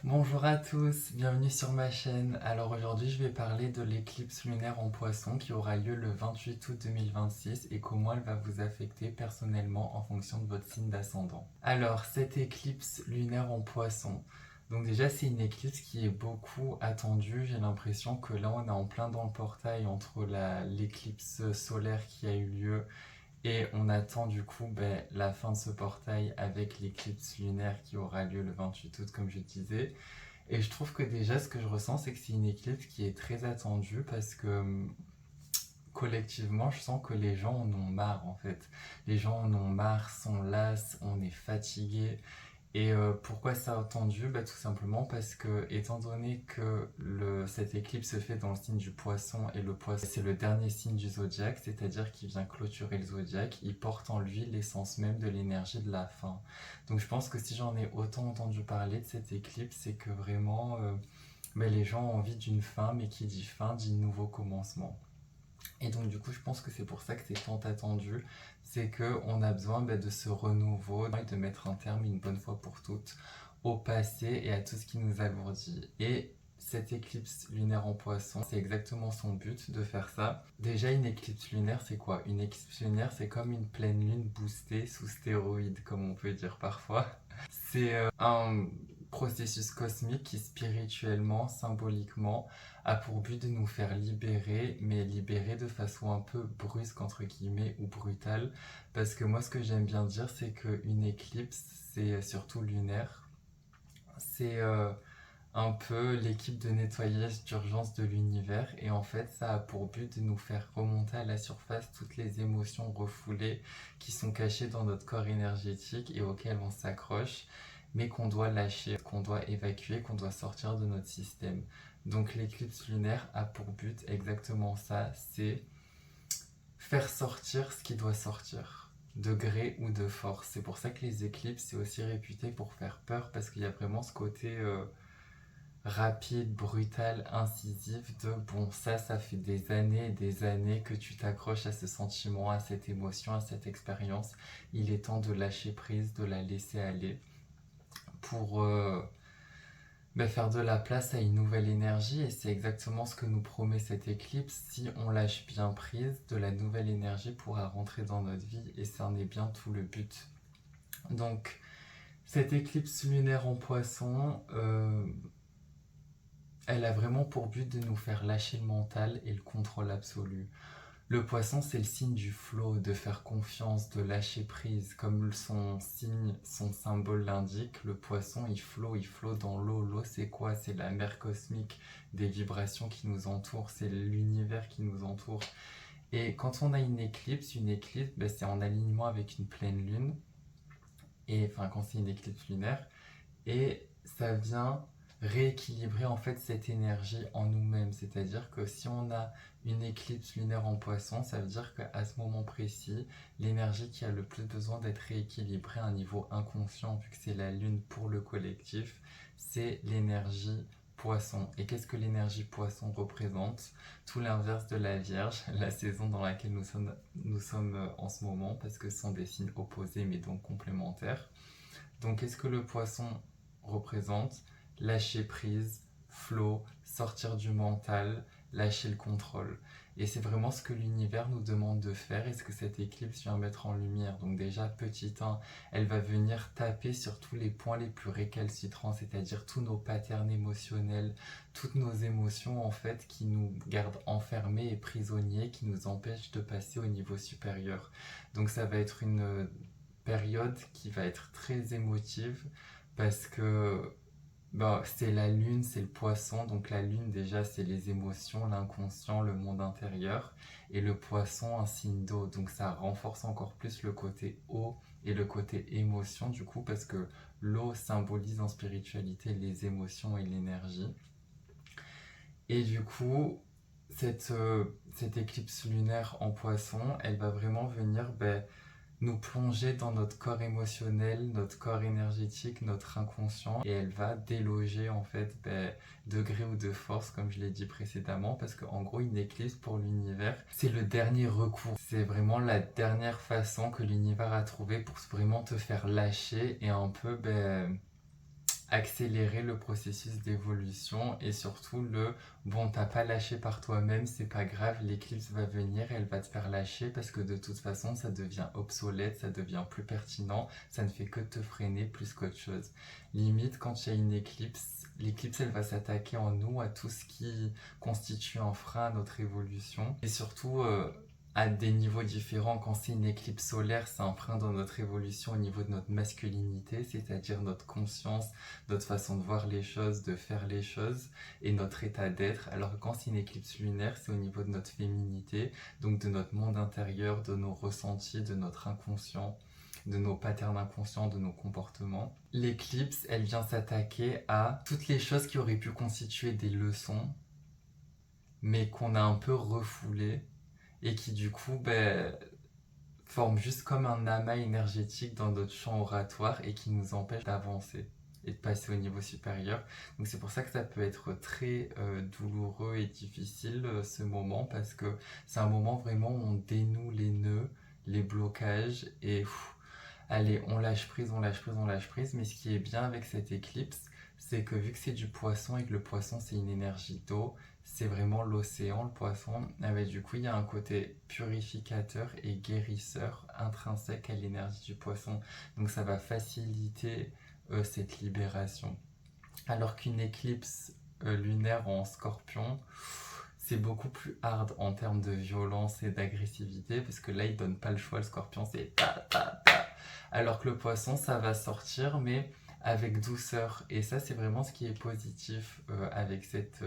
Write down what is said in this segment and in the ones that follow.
Bonjour à tous, bienvenue sur ma chaîne. Alors aujourd'hui je vais parler de l'éclipse lunaire en Poisson qui aura lieu le 28 août 2026 et comment elle va vous affecter personnellement en fonction de votre signe d'ascendant. Alors cette éclipse lunaire en Poisson, donc déjà c'est une éclipse qui est beaucoup attendue. J'ai l'impression que là on est en plein dans le portail entre l'éclipse solaire qui a eu lieu et on attend du coup la fin de ce portail avec l'éclipse lunaire qui aura lieu le 28 août comme je disais. Et je trouve que déjà ce que je ressens c'est que c'est une éclipse qui est très attendue parce que collectivement je sens que les gens en ont marre en fait. Les gens en ont marre, sont las, on est fatigué. Et pourquoi ça a attendu? Tout simplement parce que, étant donné que cette éclipse se fait dans le signe du poisson, et le poisson c'est le dernier signe du zodiaque, c'est-à-dire qu'il vient clôturer le zodiaque, il porte en lui l'essence même de l'énergie de la fin. Donc je pense que si j'en ai autant entendu parler de cette éclipse, c'est que vraiment les gens ont envie d'une fin, mais qui dit fin dit nouveau commencement. Et donc du coup, je pense que c'est pour ça que c'est tant attendu, c'est qu'on a besoin de ce renouveau et de mettre un terme une bonne fois pour toutes au passé et à tout ce qui nous alourdit. Et cette éclipse lunaire en Poisson, c'est exactement son but de faire ça. Déjà, une éclipse lunaire, c'est quoi? Une éclipse lunaire, c'est comme une pleine lune boostée sous stéroïdes, comme on peut dire parfois. C'est un processus cosmique qui spirituellement, symboliquement, a pour but de nous faire libérer, mais libérer de façon un peu brusque, entre guillemets, ou brutale. Parce que moi, ce que j'aime bien dire, c'est qu'une éclipse, c'est surtout lunaire. C'est un peu l'équipe de nettoyage d'urgence de l'univers. Et en fait, ça a pour but de nous faire remonter à la surface toutes les émotions refoulées qui sont cachées dans notre corps énergétique et auxquelles on s'accroche, mais qu'on doit lâcher, qu'on doit évacuer, qu'on doit sortir de notre système. Donc l'éclipse lunaire a pour but exactement ça, c'est faire sortir ce qui doit sortir, de gré ou de force. C'est pour ça que les éclipses, c'est aussi réputé pour faire peur, parce qu'il y a vraiment ce côté rapide, brutal, incisif de bon, ça fait des années et des années que tu t'accroches à ce sentiment, à cette émotion, à cette expérience. Il est temps de lâcher prise, de la laisser aller pour faire de la place à une nouvelle énergie. Et c'est exactement ce que nous promet cette éclipse. Si on lâche bien prise, de la nouvelle énergie pourra rentrer dans notre vie et ça en est bien tout le but. Donc cette éclipse lunaire en Poisson, elle a vraiment pour but de nous faire lâcher le mental et le contrôle absolu. Le Poisson, c'est le signe du flow, de faire confiance, de lâcher prise. Comme son signe, son symbole l'indique, le Poisson, il flotte dans l'eau. L'eau, c'est quoi? C'est la mer cosmique, des vibrations qui nous entourent, c'est l'univers qui nous entoure. Et quand on a une éclipse, c'est en alignement avec une pleine lune. Et enfin, quand c'est une éclipse lunaire, et ça vient rééquilibrer en fait cette énergie en nous-mêmes. C'est-à-dire que si on a une éclipse lunaire en Poisson, ça veut dire qu'à ce moment précis, l'énergie qui a le plus besoin d'être rééquilibrée à un niveau inconscient, vu que c'est la lune pour le collectif, c'est l'énergie Poisson. Et qu'est-ce que l'énergie Poisson représente? Tout l'inverse de la Vierge, la saison dans laquelle nous sommes en ce moment, parce que ce sont des signes opposés mais donc complémentaires. Donc qu'est-ce que le Poisson représente? Lâcher prise, flow, sortir du mental, lâcher le contrôle. Et c'est vraiment ce que l'univers nous demande de faire et ce que cette éclipse vient mettre en lumière. Donc déjà, petit 1, elle va venir taper sur tous les points les plus récalcitrants, c'est-à-dire tous nos patterns émotionnels, toutes nos émotions en fait qui nous gardent enfermés et prisonniers, qui nous empêchent de passer au niveau supérieur. Donc ça va être une période qui va être très émotive parce que c'est la lune, c'est le poisson. Donc la lune déjà c'est les émotions, l'inconscient, le monde intérieur. Et le poisson un signe d'eau. Donc ça renforce encore plus le côté eau et le côté émotion du coup parce que l'eau symbolise en spiritualité les émotions et l'énergie. Et du coup, cette éclipse lunaire en Poisson, elle va vraiment venir nous plonger dans notre corps émotionnel, notre corps énergétique, notre inconscient, et elle va déloger en fait de gré ou de force, comme je l'ai dit précédemment, parce qu'en gros, une éclipse pour l'univers, c'est le dernier recours. C'est vraiment la dernière façon que l'univers a trouvé pour vraiment te faire lâcher et un peu accélérer le processus d'évolution et surtout bon, t'as pas lâché par toi-même, c'est pas grave, l'éclipse va venir, elle va te faire lâcher parce que de toute façon ça devient obsolète, ça devient plus pertinent, ça ne fait que te freiner plus qu'autre chose. Limite, quand il y a une éclipse, l'éclipse elle va s'attaquer en nous à tout ce qui constitue un frein à notre évolution et surtout à des niveaux différents. Quand c'est une éclipse solaire, c'est un frein dans notre évolution au niveau de notre masculinité, c'est-à-dire notre conscience, notre façon de voir les choses, de faire les choses et notre état d'être. Alors que quand c'est une éclipse lunaire, c'est au niveau de notre féminité, donc de notre monde intérieur, de nos ressentis, de notre inconscient, de nos patterns inconscients, de nos comportements. L'éclipse, elle vient s'attaquer à toutes les choses qui auraient pu constituer des leçons, mais qu'on a un peu refoulées et qui du coup forment juste comme un amas énergétique dans notre champ oratoire et qui nous empêche d'avancer et de passer au niveau supérieur. Donc c'est pour ça que ça peut être très douloureux et difficile ce moment, parce que c'est un moment vraiment où on dénoue les nœuds, les blocages et allez, on lâche prise, on lâche prise, on lâche prise. Mais ce qui est bien avec cette éclipse, c'est que vu que c'est du poisson et que le poisson c'est une énergie d'eau, c'est vraiment l'océan, le poisson. Du coup, il y a un côté purificateur et guérisseur intrinsèque à l'énergie du poisson. Donc ça va faciliter cette libération. Alors qu'une éclipse lunaire en scorpion, c'est beaucoup plus hard en termes de violence et d'agressivité, parce que là, il donne pas le choix, le scorpion, c'est ta ta ta. Alors que le poisson, ça va sortir, mais avec douceur. Et ça, c'est vraiment ce qui est positif avec cette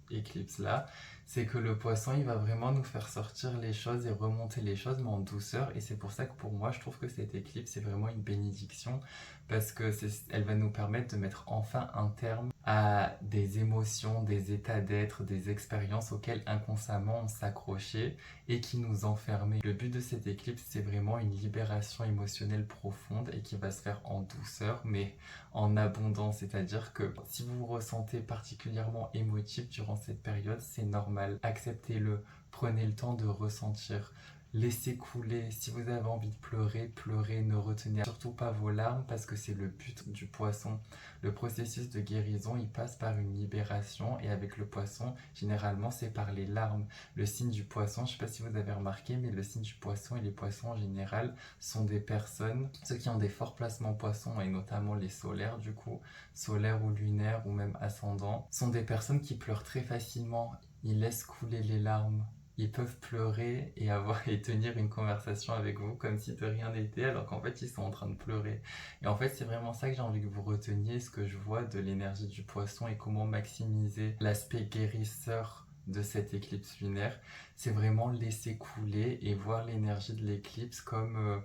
éclipse-là. C'est que le poisson, il va vraiment nous faire sortir les choses et remonter les choses, mais en douceur. Et c'est pour ça que pour moi, je trouve que cette éclipse, c'est vraiment une bénédiction, parce que elle va nous permettre de mettre enfin un terme à des émotions, des états d'être, des expériences auxquelles inconsciemment on s'accrochait et qui nous enfermaient. Le but de cette éclipse, c'est vraiment une libération émotionnelle profonde et qui va se faire en douceur, mais en abondance. C'est-à-dire que si vous vous ressentez particulièrement émotif durant cette période, c'est normal. Acceptez-le, prenez le temps de ressentir. Laissez couler. Si vous avez envie de pleurer, pleurez, ne retenez surtout pas vos larmes, parce que c'est le but du poisson. Le processus de guérison, il passe par une libération, et avec le poisson, généralement, c'est par les larmes. Le signe du poisson, je ne sais pas si vous avez remarqué, mais le signe du poisson et les poissons en général sont des personnes, ceux qui ont des forts placements poissons, et notamment les solaires du coup, solaires ou lunaires ou même ascendants, sont des personnes qui pleurent très facilement. Ils laissent couler les larmes. Ils peuvent pleurer et tenir une conversation avec vous comme si de rien n'était, alors qu'en fait ils sont en train de pleurer. Et en fait, c'est vraiment ça que j'ai envie que vous reteniez, ce que je vois de l'énergie du poisson et comment maximiser l'aspect guérisseur de cette éclipse lunaire. C'est vraiment laisser couler et voir l'énergie de l'éclipse comme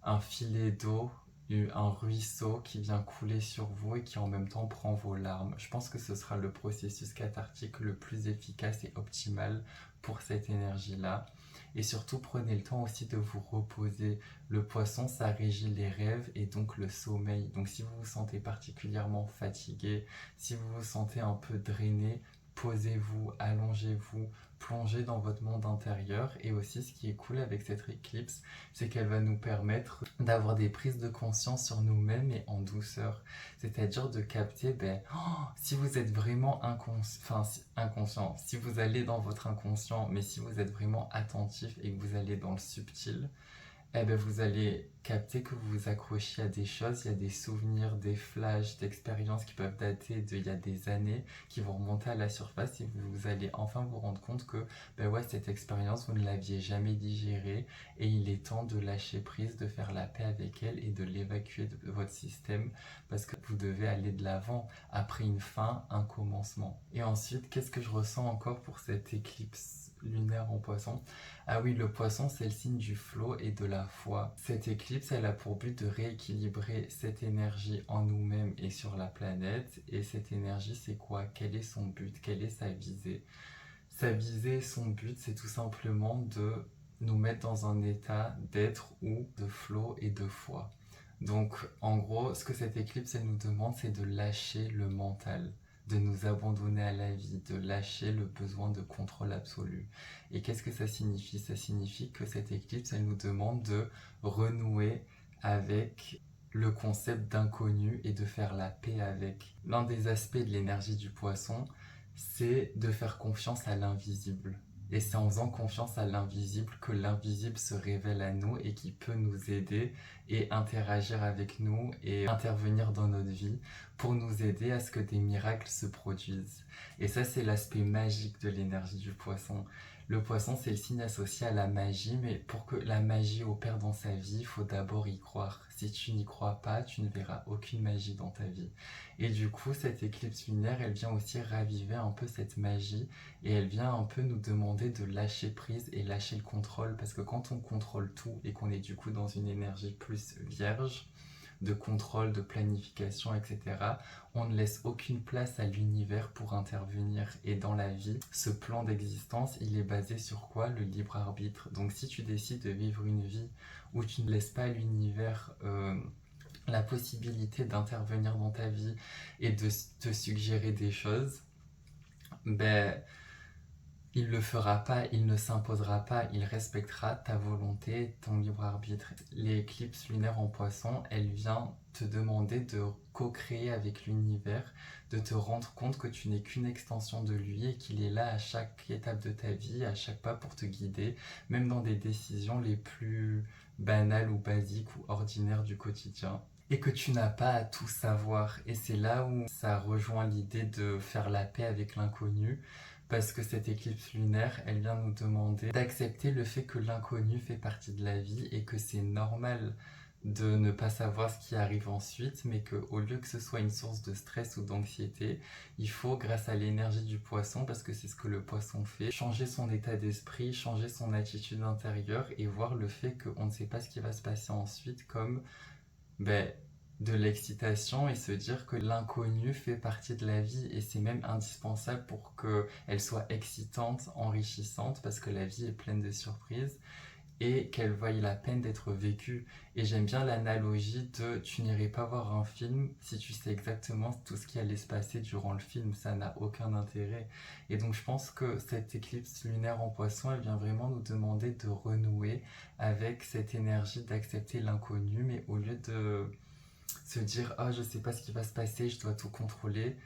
un filet d'eau, un ruisseau qui vient couler sur vous et qui en même temps prend vos larmes. Je pense que ce sera le processus cathartique le plus efficace et optimal pour cette énergie-là. Et surtout, prenez le temps aussi de vous reposer. Le poisson, ça régit les rêves et donc le sommeil. Donc si vous vous sentez particulièrement fatigué, si vous vous sentez un peu drainé, posez-vous, allongez-vous, plongez dans votre monde intérieur. Et aussi, ce qui est cool avec cette éclipse, c'est qu'elle va nous permettre d'avoir des prises de conscience sur nous-mêmes et en douceur. C'est-à-dire de capter, si vous êtes vraiment inconscient, si vous allez dans votre inconscient, mais si vous êtes vraiment attentif et que vous allez dans le subtil, vous allez capter que vous vous accrochez à des choses, il y a des souvenirs, des flashs, d'expériences qui peuvent dater d'il y a des années, qui vont remonter à la surface, et vous allez enfin vous rendre compte que cette expérience, vous ne l'aviez jamais digérée, et il est temps de lâcher prise, de faire la paix avec elle et de l'évacuer de votre système, parce que vous devez aller de l'avant. Après une fin, un commencement. Et ensuite, qu'est-ce que je ressens encore pour cette éclipse lunaire en poisson? Ah oui, le poisson, c'est le signe du flot et de la foi. Cette éclipse, elle a pour but de rééquilibrer cette énergie en nous-mêmes et sur la planète. Et cette énergie, c'est quoi? Quel est son but? Quelle est sa visée? Sa visée, son but, c'est tout simplement de nous mettre dans un état d'être ou de flot et de foi. Donc, en gros, ce que cette éclipse, elle nous demande, c'est de lâcher le mental, de nous abandonner à la vie, de lâcher le besoin de contrôle absolu. Et qu'est-ce que ça signifie? Ça signifie que cette éclipse, elle nous demande de renouer avec le concept d'inconnu et de faire la paix avec. L'un des aspects de l'énergie du poisson, c'est de faire confiance à l'invisible. Et c'est en faisant confiance à l'invisible que l'invisible se révèle à nous et qui peut nous aider et interagir avec nous et intervenir dans notre vie pour nous aider à ce que des miracles se produisent. Et ça, c'est l'aspect magique de l'énergie du poisson. Le poisson, c'est le signe associé à la magie, mais pour que la magie opère dans sa vie, il faut d'abord y croire. Si tu n'y crois pas, tu ne verras aucune magie dans ta vie. Et du coup, cette éclipse lunaire, elle vient aussi raviver un peu cette magie et elle vient un peu nous demander de lâcher prise et lâcher le contrôle, parce que quand on contrôle tout et qu'on est du coup dans une énergie plus vierge, de contrôle, de planification, etc., on ne laisse aucune place à l'univers pour intervenir. Et dans la vie, ce plan d'existence, il est basé sur quoi? Le libre arbitre. Donc si tu décides de vivre une vie où tu ne laisses pas à l'univers la possibilité d'intervenir dans ta vie et de te suggérer des choses, ben il le fera pas, il ne s'imposera pas, il respectera ta volonté, ton libre arbitre. L'éclipse lunaire en poisson, elle vient te demander de co-créer avec l'univers, de te rendre compte que tu n'es qu'une extension de lui et qu'il est là à chaque étape de ta vie, à chaque pas pour te guider, même dans des décisions les plus banales ou basiques ou ordinaires du quotidien. Et que tu n'as pas à tout savoir. Et c'est là où ça rejoint l'idée de faire la paix avec l'inconnu, parce que cette éclipse lunaire, elle vient nous demander d'accepter le fait que l'inconnu fait partie de la vie et que c'est normal de ne pas savoir ce qui arrive ensuite, mais qu'au lieu que ce soit une source de stress ou d'anxiété, il faut, grâce à l'énergie du poisson, parce que c'est ce que le poisson fait, changer son état d'esprit, changer son attitude intérieure et voir le fait qu'on ne sait pas ce qui va se passer ensuite comme de l'excitation et se dire que l'inconnu fait partie de la vie et c'est même indispensable pour qu'elle soit excitante, enrichissante, parce que la vie est pleine de surprises et qu'elle vaille la peine d'être vécue. Et j'aime bien l'analogie de tu n'irais pas voir un film si tu sais exactement tout ce qui allait se passer durant le film, ça n'a aucun intérêt. Et donc je pense que cette éclipse lunaire en poisson, elle vient vraiment nous demander de renouer avec cette énergie d'accepter l'inconnu, mais au lieu de se dire oh je sais pas ce qui va se passer, je dois tout contrôler,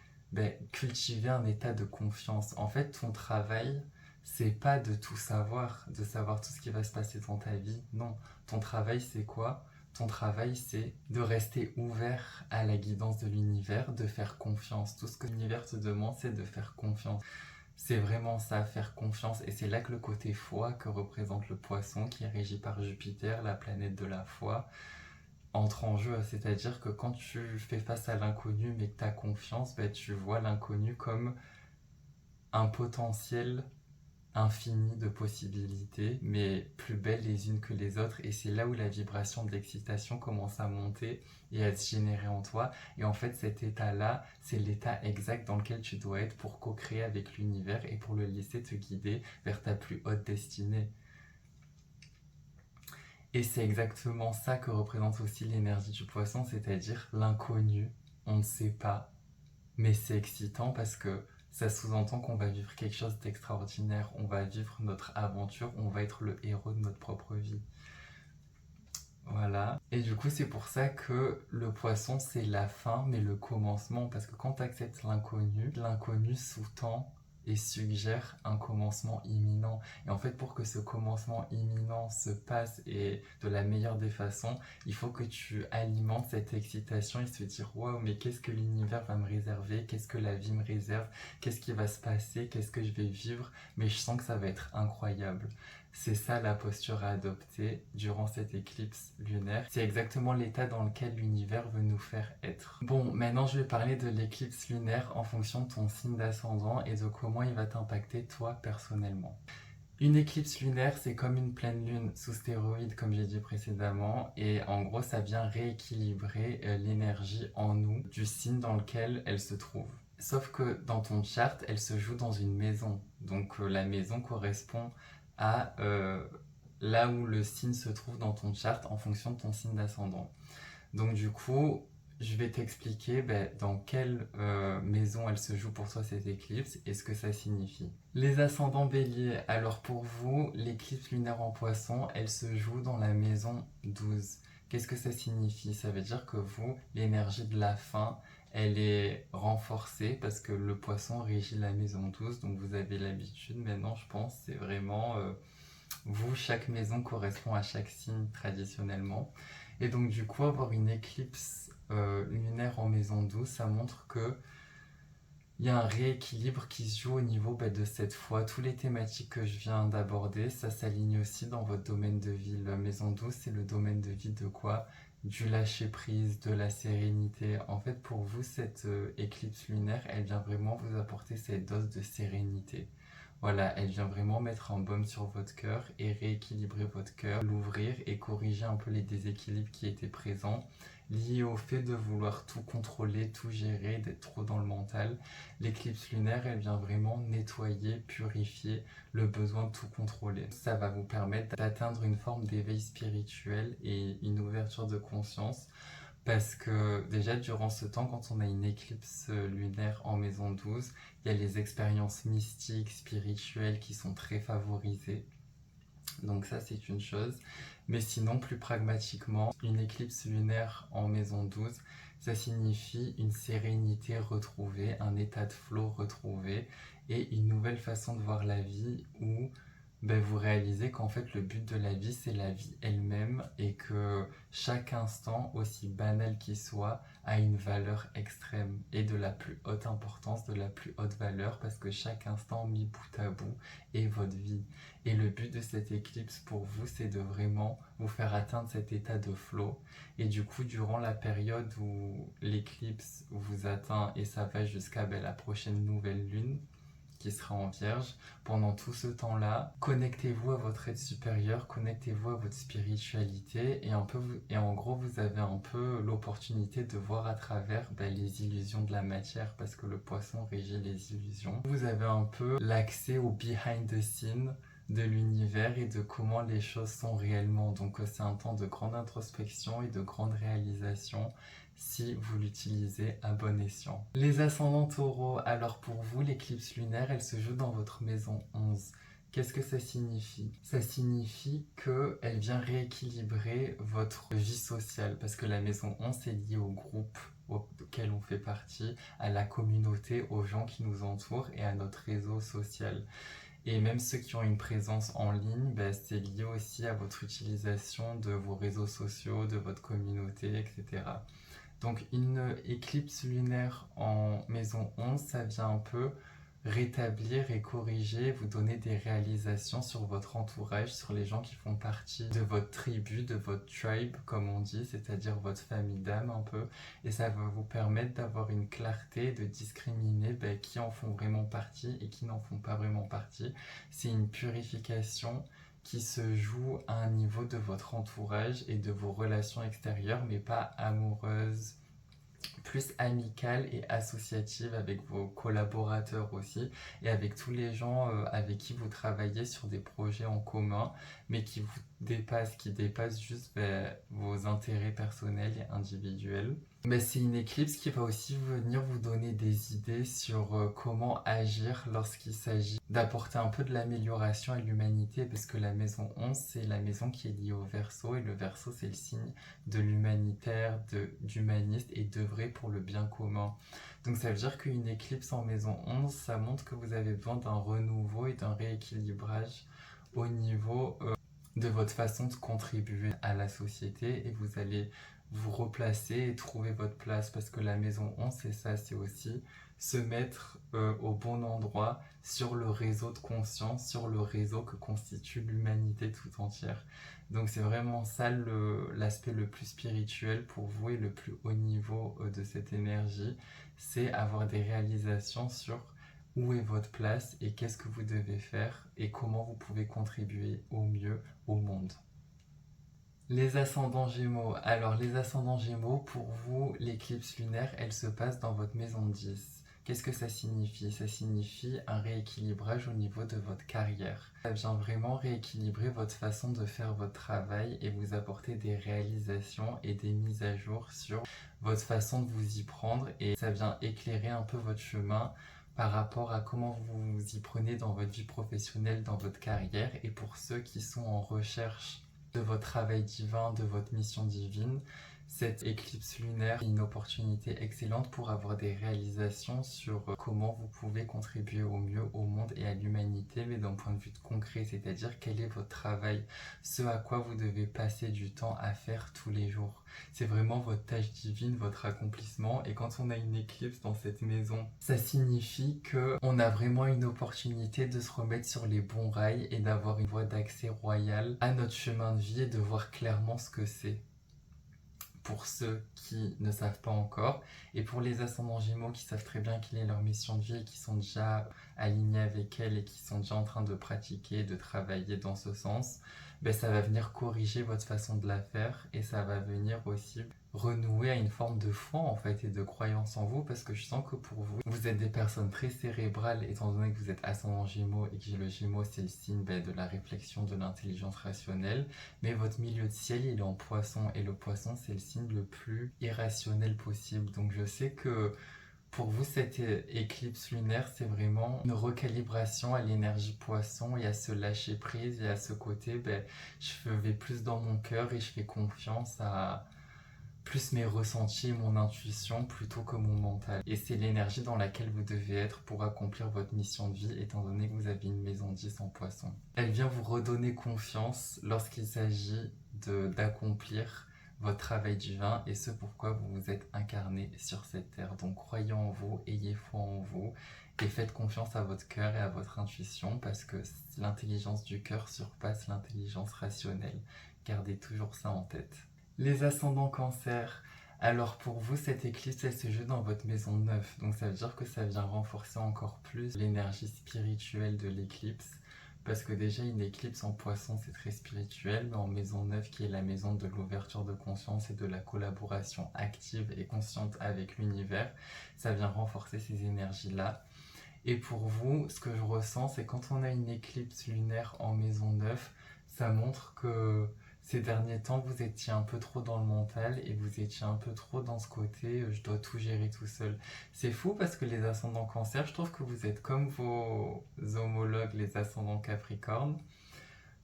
cultiver un état de confiance. En fait, ton travail, c'est pas de tout savoir, de savoir tout ce qui va se passer dans ta vie. Non, ton travail c'est quoi? Ton travail c'est de rester ouvert à la guidance de l'univers, de faire confiance. Tout ce que l'univers te demande, c'est de faire confiance. C'est vraiment ça, faire confiance. Et c'est là que le côté foi que représente le poisson, qui est régi par Jupiter, la planète de la foi, entre en jeu. C'est-à-dire que quand tu fais face à l'inconnu mais que tu as confiance, tu vois l'inconnu comme un potentiel infini de possibilités, mais plus belles les unes que les autres. Et c'est là où la vibration de l'excitation commence à monter et à se générer en toi. Et en fait, cet état-là, c'est l'état exact dans lequel tu dois être pour co-créer avec l'univers et pour le laisser te guider vers ta plus haute destinée. Et c'est exactement ça que représente aussi l'énergie du poisson, c'est-à-dire l'inconnu. On ne sait pas, mais c'est excitant parce que ça sous-entend qu'on va vivre quelque chose d'extraordinaire. On va vivre notre aventure, on va être le héros de notre propre vie. Voilà. Et du coup, c'est pour ça que le poisson, c'est la fin, mais le commencement. Parce que quand tu acceptes l'inconnu sous-tend et suggère un commencement imminent. Et en fait, pour que ce commencement imminent se passe et de la meilleure des façons, il faut que tu alimentes cette excitation et se dire waouh, mais qu'est-ce que l'univers va me réserver? Qu'est-ce que la vie me réserve? Qu'est-ce qui va se passer? Qu'est-ce que je vais vivre? Mais je sens que ça va être incroyable. C'est ça la posture à adopter durant cette éclipse lunaire. C'est exactement l'état dans lequel l'univers veut nous faire être. Bon, maintenant je vais parler de l'éclipse lunaire en fonction de ton signe d'ascendant et de comment il va t'impacter toi personnellement. Une éclipse lunaire, c'est comme une pleine lune sous stéroïdes, comme j'ai dit précédemment, et en gros, ça vient rééquilibrer l'énergie en nous du signe dans lequel elle se trouve. Sauf que dans ton chart, elle se joue dans une maison. Donc la maison correspond à là où le signe se trouve dans ton chart en fonction de ton signe d'ascendant. Donc du coup, je vais t'expliquer dans quelle maison elle se joue pour toi cette éclipse et ce que ça signifie. Les ascendants béliers, alors pour vous, l'éclipse lunaire en poisson, elle se joue dans la maison 12, Qu'est-ce que ça signifie? Ça veut dire que vous, l'énergie de la fin, elle est renforcée parce que le poisson régit la maison 12, donc vous avez l'habitude maintenant, je pense, c'est vraiment vous, chaque maison correspond à chaque signe traditionnellement. Et donc du coup, avoir une éclipse lunaire en maison 12, ça montre que il y a un rééquilibre qui se joue au niveau de cette foi. Toutes les thématiques que je viens d'aborder, ça s'aligne aussi dans votre domaine de vie. La maison 12, c'est le domaine de vie de quoi? Du lâcher prise, de la sérénité. En fait, pour vous, cette éclipse lunaire, elle vient vraiment vous apporter cette dose de sérénité. Voilà, elle vient vraiment mettre un baume sur votre cœur et rééquilibrer votre cœur, l'ouvrir et corriger un peu les déséquilibres qui étaient présents, liés au fait de vouloir tout contrôler, tout gérer, d'être trop dans le mental. L'éclipse lunaire, elle vient vraiment nettoyer, purifier le besoin de tout contrôler. Ça va vous permettre d'atteindre une forme d'éveil spirituel et une ouverture de conscience. Parce que déjà, durant ce temps, quand on a une éclipse lunaire en maison 12, il y a les expériences mystiques, spirituelles qui sont très favorisées. Donc ça, c'est une chose. Mais sinon, plus pragmatiquement, une éclipse lunaire en maison 12, ça signifie une sérénité retrouvée, un état de flow retrouvé et une nouvelle façon de voir la vie où vous réalisez qu'en fait le but de la vie c'est la vie elle-même et que chaque instant, aussi banal qu'il soit, a une valeur extrême et de la plus haute importance, de la plus haute valeur parce que chaque instant mis bout à bout est votre vie. Et le but de cette éclipse pour vous c'est de vraiment vous faire atteindre cet état de flow et du coup durant la période où l'éclipse vous atteint et ça va jusqu'à la prochaine nouvelle lune qui sera en Vierge, pendant tout ce temps-là, connectez-vous à votre être supérieur, connectez-vous à votre spiritualité et en gros vous avez un peu l'opportunité de voir à travers les illusions de la matière parce que le poisson régit les illusions. Vous avez un peu l'accès au behind the scene de l'univers et de comment les choses sont réellement. Donc c'est un temps de grande introspection et de grande réalisation si vous l'utilisez à bon escient. Les ascendants taureaux, alors pour vous, l'éclipse lunaire, elle se joue dans votre maison 11. Qu'est-ce que ça signifie? Ça signifie qu'elle vient rééquilibrer votre vie sociale, parce que la maison 11 est liée au groupe auquel on fait partie, à la communauté, aux gens qui nous entourent et à notre réseau social. Et même ceux qui ont une présence en ligne, c'est lié aussi à votre utilisation de vos réseaux sociaux, de votre communauté, etc. Donc une éclipse lunaire en maison 11, ça vient un peu rétablir et corriger, vous donner des réalisations sur votre entourage, sur les gens qui font partie de votre tribu, de votre tribe, comme on dit, c'est-à-dire votre famille d'âme un peu. Et ça va vous permettre d'avoir une clarté, de discriminer qui en font vraiment partie et qui n'en font pas vraiment partie. C'est une purification qui se joue à un niveau de votre entourage et de vos relations extérieures, mais pas amoureuses, plus amicale et associative avec vos collaborateurs aussi et avec tous les gens avec qui vous travaillez sur des projets en commun mais qui vous dépassent, qui dépassent juste vos intérêts personnels et individuels. C'est une éclipse qui va aussi venir vous donner des idées sur comment agir lorsqu'il s'agit d'apporter un peu de l'amélioration à l'humanité parce que la maison 11 c'est la maison qui est liée au Verseau et le Verseau c'est le signe de l'humanitaire, d'humaniste et d'œuvrer pour le bien commun. Donc ça veut dire qu'une éclipse en maison 11 ça montre que vous avez besoin d'un renouveau et d'un rééquilibrage au niveau de votre façon de contribuer à la société et vous allez vous replacer et trouver votre place parce que la maison 11 c'est ça, c'est aussi se mettre au bon endroit sur le réseau de conscience, sur le réseau que constitue l'humanité tout entière. Donc c'est vraiment ça l'aspect le plus spirituel pour vous et le plus haut niveau de cette énergie, c'est avoir des réalisations sur où est votre place et qu'est-ce que vous devez faire et comment vous pouvez contribuer au mieux au monde. Les ascendants Gémeaux. Alors les ascendants Gémeaux, pour vous, l'éclipse lunaire, elle se passe dans votre maison 10. Qu'est-ce que ça signifie? Ça signifie un rééquilibrage au niveau de votre carrière. Ça vient vraiment rééquilibrer votre façon de faire votre travail et vous apporter des réalisations et des mises à jour sur votre façon de vous y prendre et ça vient éclairer un peu votre chemin par rapport à comment vous vous y prenez dans votre vie professionnelle, dans votre carrière et pour ceux qui sont en recherche de votre travail divin, de votre mission divine. Cette éclipse lunaire est une opportunité excellente pour avoir des réalisations sur comment vous pouvez contribuer au mieux au monde et à l'humanité, mais d'un point de vue concret, c'est-à-dire quel est votre travail, ce à quoi vous devez passer du temps à faire tous les jours. C'est vraiment votre tâche divine, votre accomplissement, et quand on a une éclipse dans cette maison, ça signifie qu'on a vraiment une opportunité de se remettre sur les bons rails et d'avoir une voie d'accès royale à notre chemin de vie et de voir clairement ce que c'est. Pour ceux qui ne savent pas encore, et pour les ascendants Gémeaux qui savent très bien quelle est leur mission de vie et qui sont déjà alignés avec elle et qui sont déjà en train de pratiquer, de travailler dans ce sens, ben ça va venir corriger votre façon de la faire et ça va venir aussi renouer à une forme de foi en fait et de croyance en vous, parce que je sens que pour vous, vous êtes des personnes très cérébrales étant donné que vous êtes ascendant Gémeaux et que le Gémeaux c'est le signe de la réflexion, de l'intelligence rationnelle, mais votre milieu de ciel il est en Poisson et le Poisson c'est le signe le plus irrationnel possible. Donc je sais que pour vous, cette éclipse lunaire, c'est vraiment une recalibration à l'énergie Poisson et à se lâcher prise et à ce côté, je vais plus dans mon cœur et je fais confiance à plus mes ressentis et mon intuition plutôt que mon mental. Et c'est l'énergie dans laquelle vous devez être pour accomplir votre mission de vie, étant donné que vous avez une maison 10 en Poisson. Elle vient vous redonner confiance lorsqu'il s'agit d'accomplir votre travail divin et ce pourquoi vous vous êtes incarné sur cette terre. Donc croyez en vous, ayez foi en vous et faites confiance à votre cœur et à votre intuition, parce que l'intelligence du cœur surpasse l'intelligence rationnelle. Gardez toujours ça en tête. Les ascendants Cancer. Alors pour vous, cette éclipse, elle se joue dans votre maison 9. Donc ça veut dire que ça vient renforcer encore plus l'énergie spirituelle de l'éclipse. Parce que déjà, une éclipse en Poisson, c'est très spirituel, mais en maison 9, qui est la maison de l'ouverture de conscience et de la collaboration active et consciente avec l'univers, ça vient renforcer ces énergies-là. Et pour vous, ce que je ressens, c'est quand on a une éclipse lunaire en maison 9, ça montre que ces derniers temps, vous étiez un peu trop dans le mental et vous étiez un peu trop dans ce côté je dois tout gérer tout seul. C'est fou parce que les ascendants Cancer, je trouve que vous êtes comme vos homologues, les ascendants Capricorne.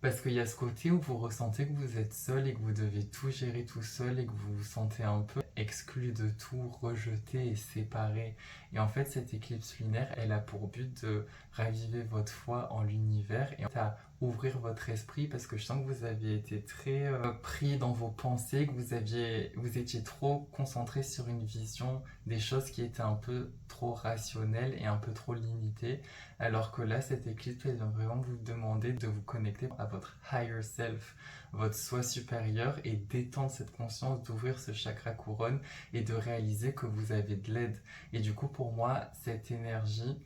Parce qu'il y a ce côté où vous ressentez que vous êtes seul et que vous devez tout gérer tout seul et que vous vous sentez un peu exclu de tout, rejeté et séparé. Et en fait, cette éclipse lunaire, elle a pour but de raviver votre foi en l'univers et à ouvrir votre esprit, parce que je sens que vous aviez été très pris dans vos pensées, que vous étiez trop concentré sur une vision des choses qui étaient un peu trop rationnelles et un peu trop limitées. Alors que là, cette éclipse, elle vient vraiment vous demander de vous connecter à votre higher self, votre soi supérieur, et d'étendre cette conscience, d'ouvrir ce chakra couronne et de réaliser que vous avez de l'aide. Et du coup, pour moi, cette énergie,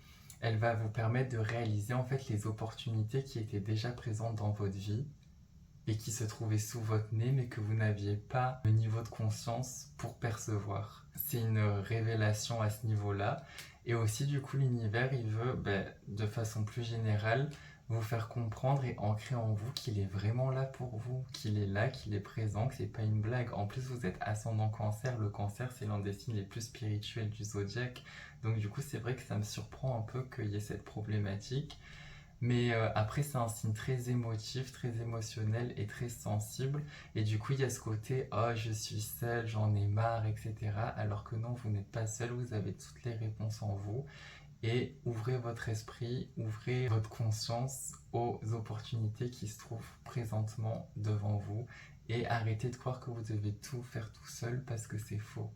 elle va vous permettre de réaliser en fait les opportunités qui étaient déjà présentes dans votre vie et qui se trouvaient sous votre nez, mais que vous n'aviez pas le niveau de conscience pour percevoir. C'est une révélation à ce niveau-là. Et aussi, du coup, l'univers, il veut, de façon plus générale, vous faire comprendre et ancrer en vous qu'il est vraiment là pour vous, qu'il est là, qu'il est présent, que c'est pas une blague. En plus, vous êtes ascendant Cancer. Le Cancer, c'est l'un des signes les plus spirituels du zodiaque. Donc du coup, c'est vrai que ça me surprend un peu qu'il y ait cette problématique. Mais après, c'est un signe très émotif, très émotionnel et très sensible. Et du coup, il y a ce côté « Oh, je suis seule, j'en ai marre, etc. » Alors que non, vous n'êtes pas seul, vous avez toutes les réponses en vous. Et ouvrez votre esprit, ouvrez votre conscience aux opportunités qui se trouvent présentement devant vous. Et arrêtez de croire que vous devez tout faire tout seul, parce que c'est faux.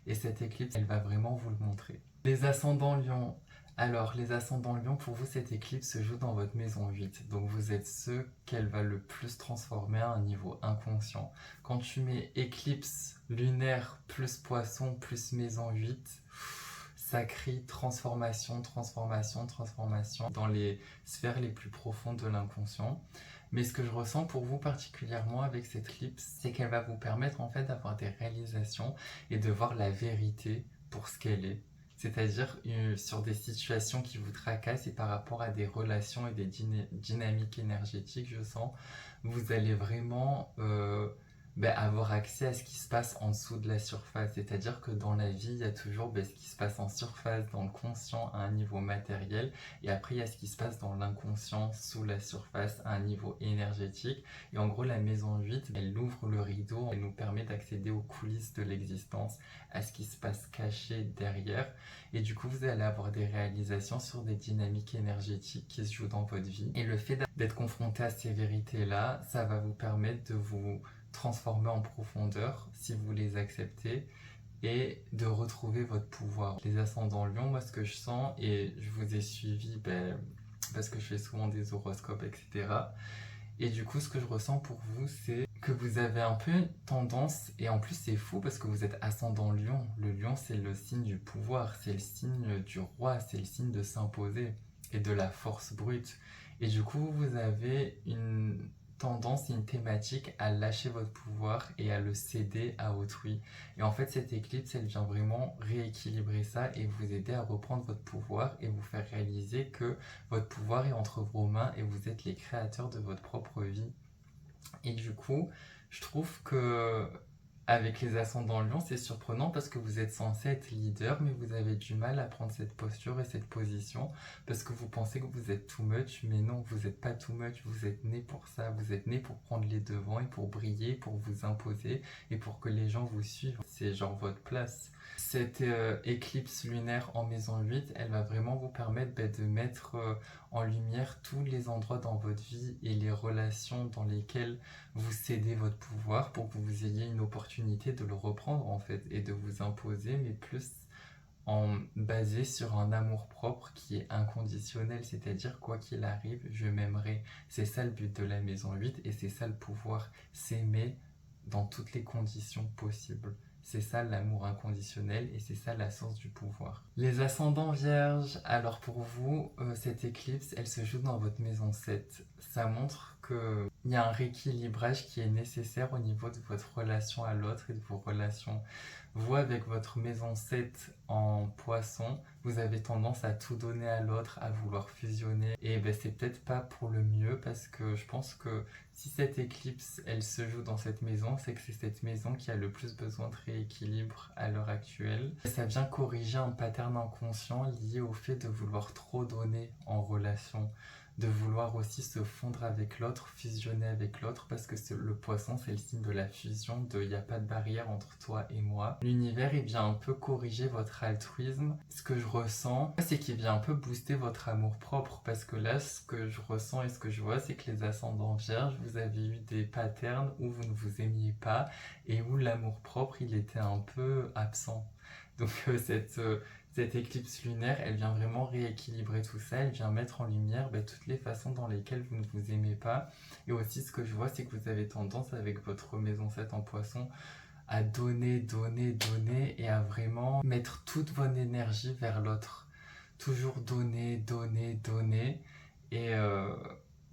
Et cette éclipse, elle va vraiment vous le montrer. Les ascendants Lion. Alors, les ascendants Lion, pour vous, cette éclipse se joue dans votre maison 8. Donc, vous êtes ceux qu'elle va le plus transformer à un niveau inconscient. Quand tu mets éclipse lunaire plus Poisson plus maison 8, ça crie transformation, transformation, transformation dans les sphères les plus profondes de l'inconscient. Mais ce que je ressens pour vous particulièrement avec cette éclipse, c'est qu'elle va vous permettre en fait d'avoir des réalisations et de voir la vérité pour ce qu'elle est. C'est-à-dire sur des situations qui vous tracassent et par rapport à des relations et des dynamiques énergétiques, je sens, vous allez vraiment avoir accès à ce qui se passe en dessous de la surface. C'est-à-dire que dans la vie, il y a toujours ce qui se passe en surface, dans le conscient, à un niveau matériel, et après il y a ce qui se passe dans l'inconscient, sous la surface, à un niveau énergétique. Et en gros, la maison 8, elle ouvre le rideau, elle nous permet d'accéder aux coulisses de l'existence, à ce qui se passe caché derrière. Et du coup, vous allez avoir des réalisations sur des dynamiques énergétiques qui se jouent dans votre vie. Et le fait d'être confronté à ces vérités-là, ça va vous permettre de vous transformer en profondeur si vous les acceptez et de retrouver votre pouvoir. Les ascendants Lion, moi ce que je sens, et je vous ai suivi parce que je fais souvent des horoscopes, etc. Et du coup, ce que je ressens pour vous, c'est que vous avez un peu tendance, et en plus c'est fou parce que vous êtes ascendant Lion. Le Lion, c'est le signe du pouvoir, c'est le signe du roi, c'est le signe de s'imposer et de la force brute. Et du coup, vous avez une tendance et une thématique à lâcher votre pouvoir et à le céder à autrui. Et en fait, cette éclipse, elle vient vraiment rééquilibrer ça et vous aider à reprendre votre pouvoir et vous faire réaliser que votre pouvoir est entre vos mains et vous êtes les créateurs de votre propre vie. Et du coup, je trouve que avec les ascendants Lion, c'est surprenant parce que vous êtes censé être leader, mais vous avez du mal à prendre cette posture et cette position parce que vous pensez que vous êtes too much, mais non, vous n'êtes pas too much, vous êtes né pour ça, vous êtes né pour prendre les devants et pour briller, pour vous imposer et pour que les gens vous suivent. C'est genre votre place. Cette éclipse lunaire en maison 8, elle va vraiment vous permettre de mettre en lumière tous les endroits dans votre vie et les relations dans lesquelles vous cédez votre pouvoir pour que vous ayez une opportunité de le reprendre en fait et de vous imposer, mais plus en basé sur un amour propre qui est inconditionnel, c'est-à-dire quoi qu'il arrive, je m'aimerai. C'est ça le but de la maison 8 et c'est ça le pouvoir, s'aimer dans toutes les conditions possibles. C'est ça l'amour inconditionnel et c'est ça la source du pouvoir. Les ascendants vierges, alors pour vous, cette éclipse, elle se joue dans votre maison 7. Ça montre qu'il y a un rééquilibrage qui est nécessaire au niveau de votre relation à l'autre et de vos relations. Vous, avec votre maison 7 en poisson, vous avez tendance à tout donner à l'autre, à vouloir fusionner. Et c'est peut-être pas pour le mieux parce que je pense que si cette éclipse, elle se joue dans cette maison, c'est que c'est cette maison qui a le plus besoin de rééquilibre à l'heure actuelle. Ça vient corriger un pattern inconscient lié au fait de vouloir trop donner en relation, de vouloir aussi se fondre avec l'autre, fusionner avec l'autre, parce que le poisson, c'est le signe de la fusion, il n'y a pas de barrière entre toi et moi. L'univers, il vient un peu corriger votre altruisme. Ce que je ressens, c'est qu'il vient un peu booster votre amour propre, parce que là, ce que je ressens et ce que je vois, c'est que les ascendants vierges, vous avez eu des patterns où vous ne vous aimiez pas et où l'amour propre, il était un peu absent. Donc cette éclipse lunaire, elle vient vraiment rééquilibrer tout ça, elle vient mettre en lumière toutes les façons dans lesquelles vous ne vous aimez pas. Et aussi, ce que je vois, c'est que vous avez tendance, avec votre maison 7 en poisson, à donner, donner, donner et à vraiment mettre toute votre énergie vers l'autre. Toujours donner, donner, donner. Et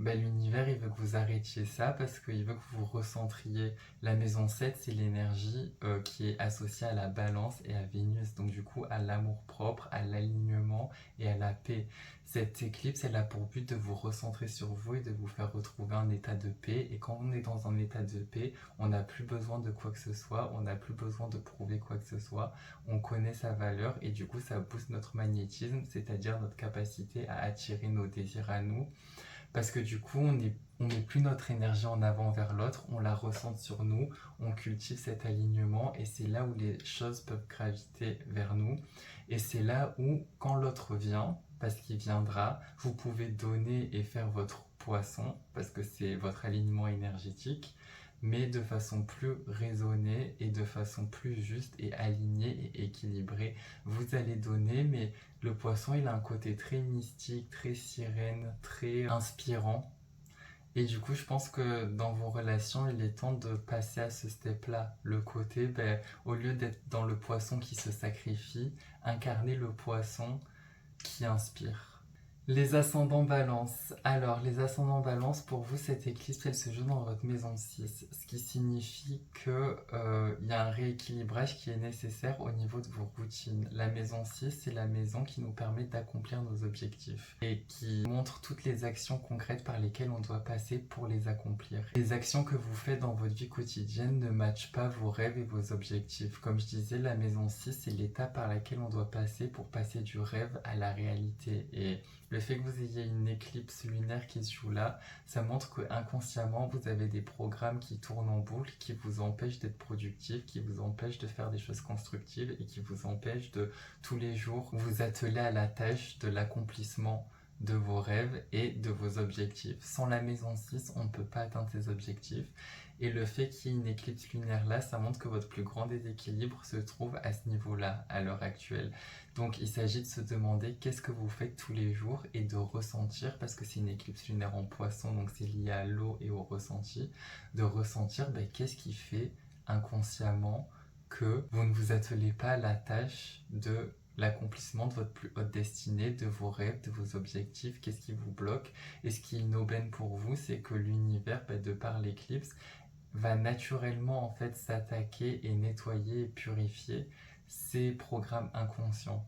l'univers, il veut que vous arrêtiez ça parce qu'il veut que vous recentriez. La maison 7, c'est l'énergie qui est associée à la balance et à Vénus. Donc du coup, à l'amour propre, à l'alignement et à la paix. Cette éclipse, elle a pour but de vous recentrer sur vous et de vous faire retrouver un état de paix. Et quand on est dans un état de paix, on n'a plus besoin de quoi que ce soit, on n'a plus besoin de prouver quoi que ce soit. On connaît sa valeur et du coup, ça booste notre magnétisme, c'est-à-dire notre capacité à attirer nos désirs à nous. Parce que du coup, on met plus notre énergie en avant vers l'autre, on la ressent sur nous, on cultive cet alignement et c'est là où les choses peuvent graviter vers nous. Et c'est là où, quand l'autre vient, parce qu'il viendra, vous pouvez donner et faire votre poisson, parce que c'est votre alignement énergétique, mais de façon plus raisonnée et de façon plus juste et alignée et équilibrée. Vous allez donner, mais le poisson, il a un côté très mystique, très sirène, très inspirant. Et du coup, je pense que dans vos relations, il est temps de passer à ce step-là. Le côté, au lieu d'être dans le poisson qui se sacrifie, incarner le poisson qui inspire. Les ascendants balance. Alors, les ascendants balance, pour vous, cette éclipse, elle se joue dans votre maison 6, ce qui signifie que y a un rééquilibrage qui est nécessaire au niveau de vos routines. La maison 6, c'est la maison qui nous permet d'accomplir nos objectifs et qui montre toutes les actions concrètes par lesquelles on doit passer pour les accomplir. Les actions que vous faites dans votre vie quotidienne ne matchent pas vos rêves et vos objectifs. Comme je disais, la maison 6, c'est l'étape par laquelle on doit passer pour passer du rêve à la réalité. Et le fait que vous ayez une éclipse lunaire qui se joue là, ça montre que inconsciemment vous avez des programmes qui tournent en boucle, qui vous empêchent d'être productif, qui vous empêchent de faire des choses constructives et qui vous empêchent de tous les jours vous atteler à la tâche de l'accomplissement de vos rêves et de vos objectifs. Sans la maison 6, on ne peut pas atteindre ces objectifs. Et le fait qu'il y ait une éclipse lunaire là, ça montre que votre plus grand déséquilibre se trouve à ce niveau-là, à l'heure actuelle. Donc il s'agit de se demander qu'est-ce que vous faites tous les jours et de ressentir, parce que c'est une éclipse lunaire en poisson, donc c'est lié à l'eau et au ressenti, de ressentir qu'est-ce qui fait inconsciemment que vous ne vous attelez pas à la tâche de l'accomplissement de votre plus haute destinée, de vos rêves, de vos objectifs, qu'est-ce qui vous bloque. Et ce qui est une aubaine pour vous, c'est que l'univers, de par l'éclipse, va naturellement en fait s'attaquer et nettoyer et purifier ces programmes inconscients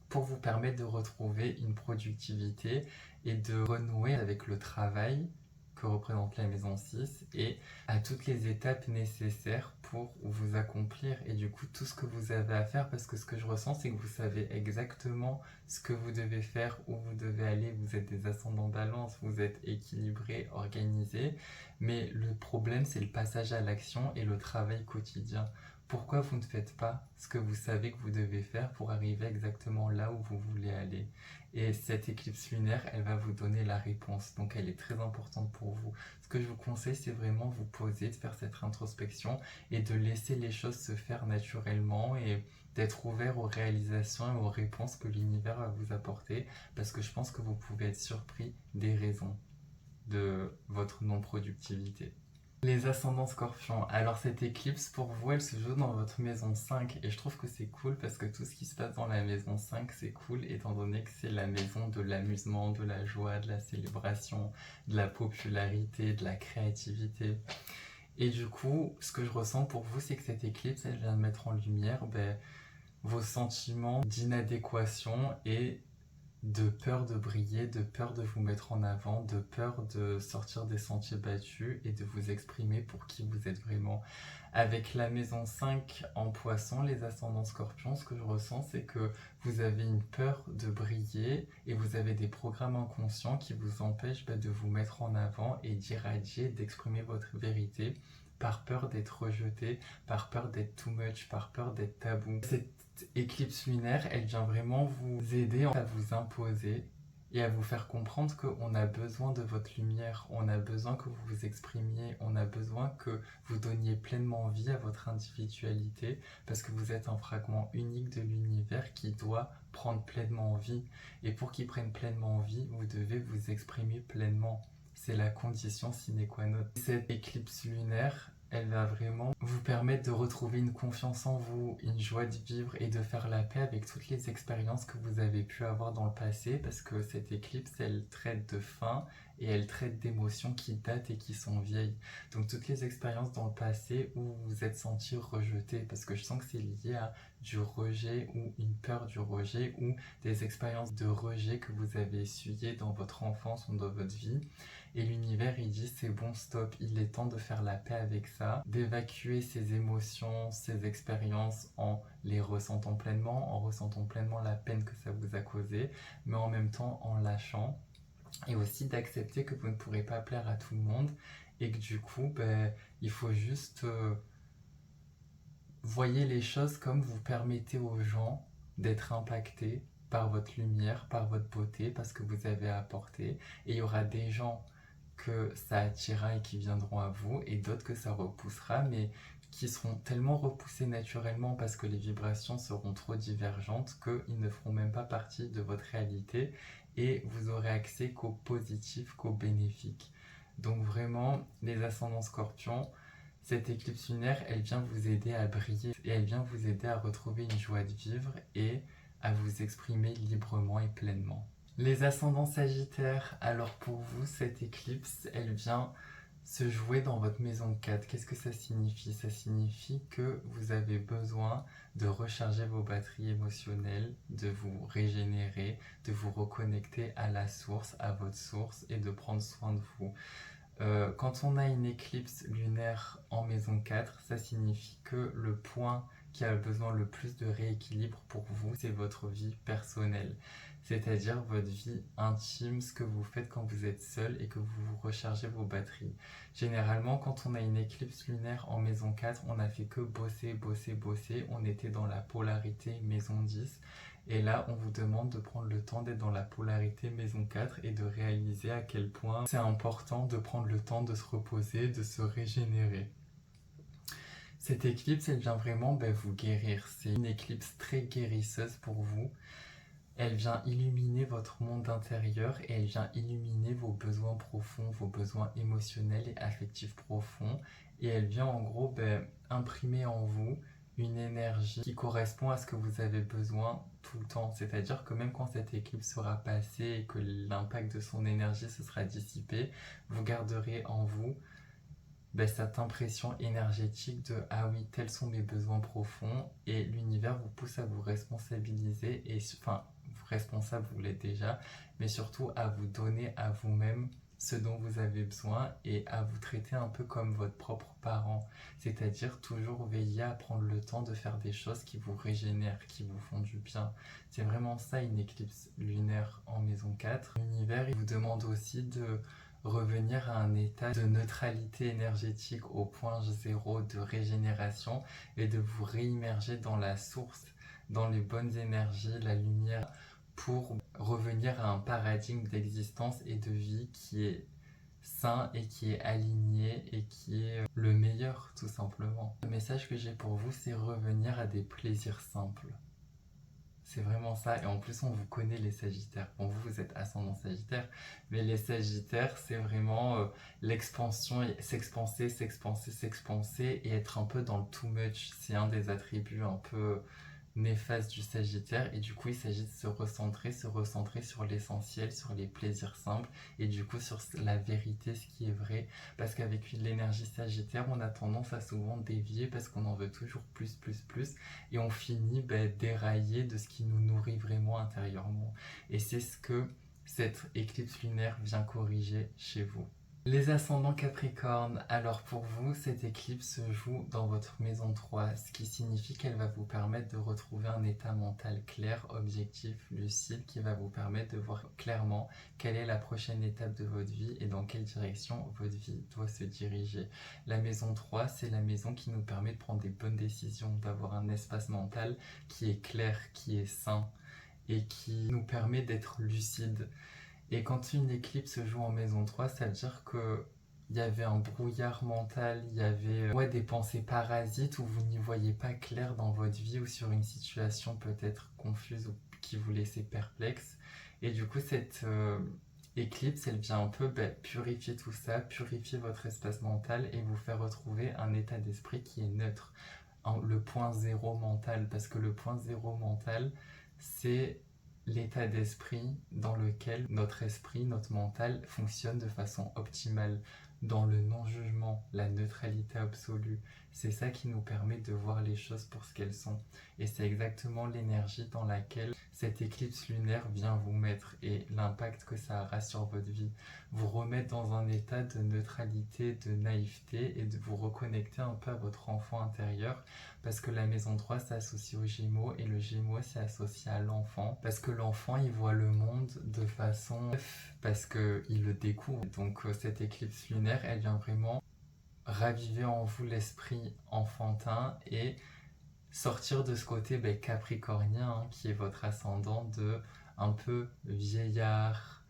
pour vous permettre de retrouver une productivité et de renouer avec le travail que représente la maison 6 et à toutes les étapes nécessaires pour vous accomplir et du coup tout ce que vous avez à faire, parce que ce que je ressens c'est que vous savez exactement ce que vous devez faire, où vous devez aller, vous êtes des ascendants balance, vous êtes équilibré, organisé, mais le problème c'est le passage à l'action et le travail quotidien. Pourquoi vous ne faites pas ce que vous savez que vous devez faire pour arriver exactement là où vous voulez aller? Et cette éclipse lunaire, elle va vous donner la réponse. Donc elle est très importante pour vous. Ce que je vous conseille, c'est vraiment vous poser, de faire cette introspection et de laisser les choses se faire naturellement et d'être ouvert aux réalisations et aux réponses que l'univers va vous apporter, parce que je pense que vous pouvez être surpris des raisons de votre non-productivité. Les ascendants scorpions. Alors cette éclipse, pour vous, elle se joue dans votre maison 5 et je trouve que c'est cool parce que tout ce qui se passe dans la maison 5, c'est cool étant donné que c'est la maison de l'amusement, de la joie, de la célébration, de la popularité, de la créativité. Et du coup, ce que je ressens pour vous, c'est que cette éclipse, elle vient de mettre en lumière vos sentiments d'inadéquation et de peur de briller, de peur de vous mettre en avant, de peur de sortir des sentiers battus et de vous exprimer pour qui vous êtes vraiment. Avec la maison 5 en poisson, les ascendants scorpions, ce que je ressens, c'est que vous avez une peur de briller et vous avez des programmes inconscients qui vous empêchent de vous mettre en avant et d'irradier, d'exprimer votre vérité par peur d'être rejeté, par peur d'être too much, par peur d'être tabou. Cette éclipse lunaire, elle vient vraiment vous aider à vous imposer et à vous faire comprendre qu'on a besoin de votre lumière, on a besoin que vous vous exprimiez, on a besoin que vous donniez pleinement vie à votre individualité, parce que vous êtes un fragment unique de l'univers qui doit prendre pleinement vie. Et pour qu'il prenne pleinement vie, vous devez vous exprimer pleinement. C'est la condition sine qua non. Cette éclipse lunaire, elle va vraiment vous permettre de retrouver une confiance en vous, une joie de vivre et de faire la paix avec toutes les expériences que vous avez pu avoir dans le passé, parce que cette éclipse, elle traite de fin et elle traite d'émotions qui datent et qui sont vieilles. Donc toutes les expériences dans le passé où vous vous êtes senti rejeté, parce que je sens que c'est lié à du rejet ou une peur du rejet ou des expériences de rejet que vous avez essuyées dans votre enfance ou dans votre vie. Et l'univers, il dit c'est bon, stop, il est temps de faire la paix avec ça, d'évacuer ces émotions, ces expériences en les ressentant pleinement, en ressentant pleinement la peine que ça vous a causé, mais en même temps en lâchant. Et aussi d'accepter que vous ne pourrez pas plaire à tout le monde et que du coup, il faut juste voyez les choses comme vous permettez aux gens d'être impactés par votre lumière, par votre beauté, parce que vous avez apporté. Et il y aura des gens que ça attirera et qui viendront à vous, et d'autres que ça repoussera, mais qui seront tellement repoussés naturellement parce que les vibrations seront trop divergentes qu'ils ne feront même pas partie de votre réalité et vous aurez accès qu'au positif, qu'au bénéfique. Donc vraiment, les ascendants scorpions, cette éclipse lunaire, elle vient vous aider à briller et elle vient vous aider à retrouver une joie de vivre et à vous exprimer librement et pleinement. Les ascendants sagittaires, alors pour vous, cette éclipse, elle vient se jouer dans votre maison 4. Qu'est-ce que ça signifie? Ça signifie que vous avez besoin de recharger vos batteries émotionnelles, de vous régénérer, de vous reconnecter à la source, à votre source et de prendre soin de vous. Quand on a une éclipse lunaire en maison 4, ça signifie que le point qui a besoin le plus de rééquilibre pour vous, c'est votre vie personnelle. C'est-à-dire votre vie intime, ce que vous faites quand vous êtes seul et que vous rechargez vos batteries. Généralement, quand on a une éclipse lunaire en maison 4, on n'a fait que bosser, bosser, bosser. On était dans la polarité maison 10. Et là, on vous demande de prendre le temps d'être dans la polarité maison 4 et de réaliser à quel point c'est important de prendre le temps de se reposer, de se régénérer. Cette éclipse, elle vient vraiment vous guérir. C'est une éclipse très guérisseuse pour vous. Elle vient illuminer votre monde intérieur et elle vient illuminer vos besoins profonds, vos besoins émotionnels et affectifs profonds. Et elle vient en gros imprimer en vous une énergie qui correspond à ce que vous avez besoin tout le temps. C'est-à-dire que même quand cette éclipse sera passée et que l'impact de son énergie se sera dissipé, vous garderez en vous cette impression énergétique de ah oui, tels sont mes besoins profonds, et l'univers vous pousse à vous responsabiliser, et enfin, vous responsable, vous l'êtes déjà, mais surtout à vous donner à vous-même ce dont vous avez besoin et à vous traiter un peu comme votre propre parent, c'est-à-dire toujours veiller à prendre le temps de faire des choses qui vous régénèrent, qui vous font du bien. C'est vraiment ça une éclipse lunaire en maison 4. L'univers, il vous demande aussi de revenir à un état de neutralité énergétique au point zéro de régénération et de vous réimmerger dans la source, dans les bonnes énergies, la lumière, pour revenir à un paradigme d'existence et de vie qui est sain et qui est aligné et qui est le meilleur tout simplement. Le message que j'ai pour vous, c'est revenir à des plaisirs simples. C'est vraiment ça. Et en plus, on vous connaît les Sagittaires. Bon, vous êtes ascendant Sagittaire, mais les Sagittaires, c'est vraiment l'expansion, s'expanser, s'expanser, s'expanser et être un peu dans le too much. C'est un des attributs un peu néfaste du Sagittaire, et du coup il s'agit de se recentrer sur l'essentiel, sur les plaisirs simples et du coup sur la vérité, ce qui est vrai, parce qu'avec l'énergie Sagittaire on a tendance à souvent dévier parce qu'on en veut toujours plus, et on finit déraillé de ce qui nous nourrit vraiment intérieurement, et c'est ce que cette éclipse lunaire vient corriger chez vous. Les ascendants Capricorne, alors pour vous, cette éclipse se joue dans votre maison 3, ce qui signifie qu'elle va vous permettre de retrouver un état mental clair, objectif, lucide, qui va vous permettre de voir clairement quelle est la prochaine étape de votre vie et dans quelle direction votre vie doit se diriger. La maison 3, c'est la maison qui nous permet de prendre des bonnes décisions, d'avoir un espace mental qui est clair, qui est sain et qui nous permet d'être lucide. Et quand une éclipse se joue en maison 3, ça veut dire que il y avait un brouillard mental, il y avait des pensées parasites où vous n'y voyez pas clair dans votre vie ou sur une situation peut-être confuse ou qui vous laissait perplexe. Et du coup, cette éclipse, elle vient un peu purifier tout ça, purifier votre espace mental et vous faire retrouver un état d'esprit qui est neutre. Le point zéro mental, parce que le point zéro mental, c'est l'état d'esprit dans lequel notre esprit, notre mental fonctionne de façon optimale, dans le non-jugement, la neutralité absolue. C'est ça qui nous permet de voir les choses pour ce qu'elles sont. Et c'est exactement l'énergie dans laquelle cette éclipse lunaire vient vous mettre et l'impact que ça aura sur votre vie. Vous remettre dans un état de neutralité, de naïveté et de vous reconnecter un peu à votre enfant intérieur, parce que la maison 3 s'associe au Gémeaux et le Gémeaux s'est associé à l'enfant, parce que l'enfant il voit le monde de façon parce qu'il le découvre. Donc cette éclipse lunaire, elle vient vraiment raviver en vous l'esprit enfantin et sortir de ce côté capricornien qui est votre ascendant de un peu vieillard,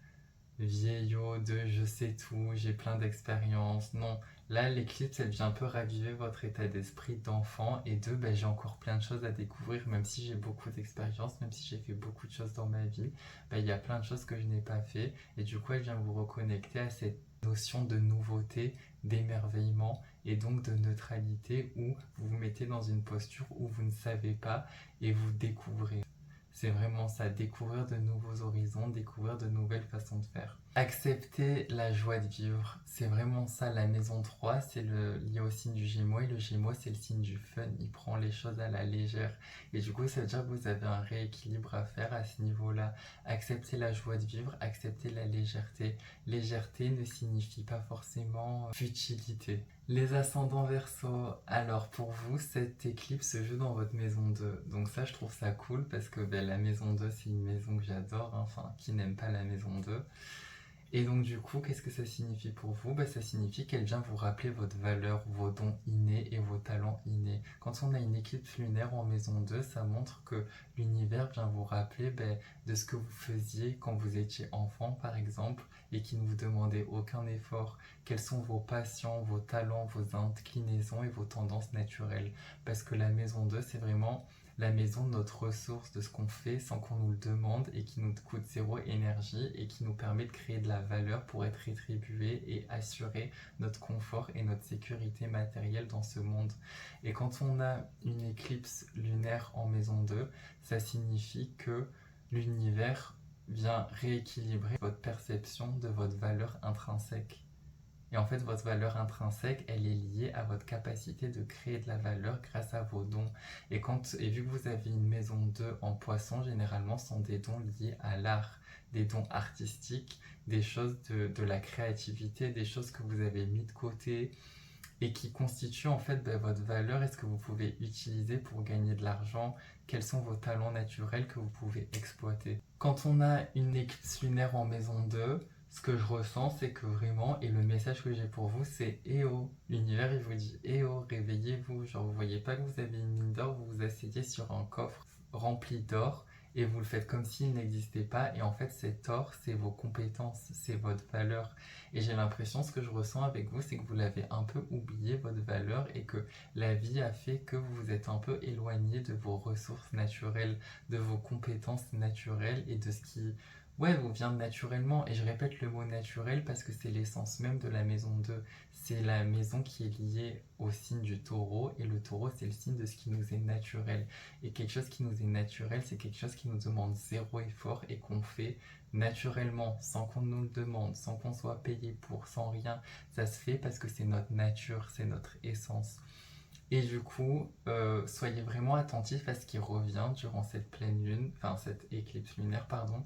vieillot, de je sais tout, j'ai plein d'expériences. Non, là l'éclipse elle vient un peu raviver votre état d'esprit d'enfant et de j'ai encore plein de choses à découvrir, même si j'ai beaucoup d'expérience, même si j'ai fait beaucoup de choses dans ma vie, il y a plein de choses que je n'ai pas fait, et du coup elle vient vous reconnecter à cette notion de nouveauté, d'émerveillement et donc de neutralité où vous vous mettez dans une posture où vous ne savez pas et vous découvrez. C'est vraiment ça, découvrir de nouveaux horizons, découvrir de nouvelles façons de faire. Accepter la joie de vivre, c'est vraiment ça. La maison 3, c'est lié au signe du Gémeaux, et le Gémeaux, c'est le signe du fun. Il prend les choses à la légère. Et du coup, ça veut dire que vous avez un rééquilibre à faire à ce niveau-là. Accepter la joie de vivre, accepter la légèreté. Légèreté ne signifie pas forcément futilité. Les ascendants Verseau, alors pour vous, cette éclipse se joue dans votre maison 2. Donc ça, je trouve ça cool parce que la maison 2, c'est une maison que j'adore, hein. Enfin, qui n'aime pas la maison 2. Et donc du coup, qu'est-ce que ça signifie pour vous? Ça signifie qu'elle vient vous rappeler votre valeur, vos dons innés et vos talents innés. Quand on a une éclipse lunaire en maison 2, ça montre que l'univers vient vous rappeler de ce que vous faisiez quand vous étiez enfant, par exemple, et qui ne vous demandait aucun effort. Quelles sont vos passions, vos talents, vos inclinaisons et vos tendances naturelles? Parce que la maison 2, c'est vraiment la maison de notre ressource, de ce qu'on fait sans qu'on nous le demande et qui nous coûte zéro énergie et qui nous permet de créer de la valeur pour être rétribué et assurer notre confort et notre sécurité matérielle dans ce monde. Et quand on a une éclipse lunaire en maison 2, ça signifie que l'univers vient rééquilibrer votre perception de votre valeur intrinsèque. Et en fait, votre valeur intrinsèque, elle est liée à votre capacité de créer de la valeur grâce à vos dons. Et vu que vous avez une maison 2 en poisson, généralement, ce sont des dons liés à l'art, des dons artistiques, des choses de la créativité, des choses que vous avez mis de côté et qui constituent en fait votre valeur et ce que vous pouvez utiliser pour gagner de l'argent, quels sont vos talents naturels que vous pouvez exploiter. Quand on a une éclipse lunaire en maison 2, ce que je ressens, c'est que vraiment, et le message que j'ai pour vous, c'est eh oh, l'univers il vous dit eh oh, réveillez-vous. Genre, vous voyez pas que vous avez une mine d'or, vous vous asseyez sur un coffre rempli d'or et vous le faites comme s'il n'existait pas. Et en fait, cet or, c'est vos compétences, c'est votre valeur. Et j'ai l'impression, ce que je ressens avec vous, c'est que vous l'avez un peu oublié, votre valeur, et que la vie a fait que vous vous êtes un peu éloigné de vos ressources naturelles, de vos compétences naturelles et de ce qui vous vient naturellement. Et je répète le mot naturel parce que c'est l'essence même de la maison 2. C'est la maison qui est liée au signe du taureau. Et le taureau, c'est le signe de ce qui nous est naturel. Et quelque chose qui nous est naturel, c'est quelque chose qui nous demande zéro effort et qu'on fait naturellement, sans qu'on nous le demande, sans qu'on soit payé pour, sans rien. Ça se fait parce que c'est notre nature, c'est notre essence. Et du coup, soyez vraiment attentifs à ce qui revient durant cette pleine lune, enfin cette éclipse lunaire, pardon,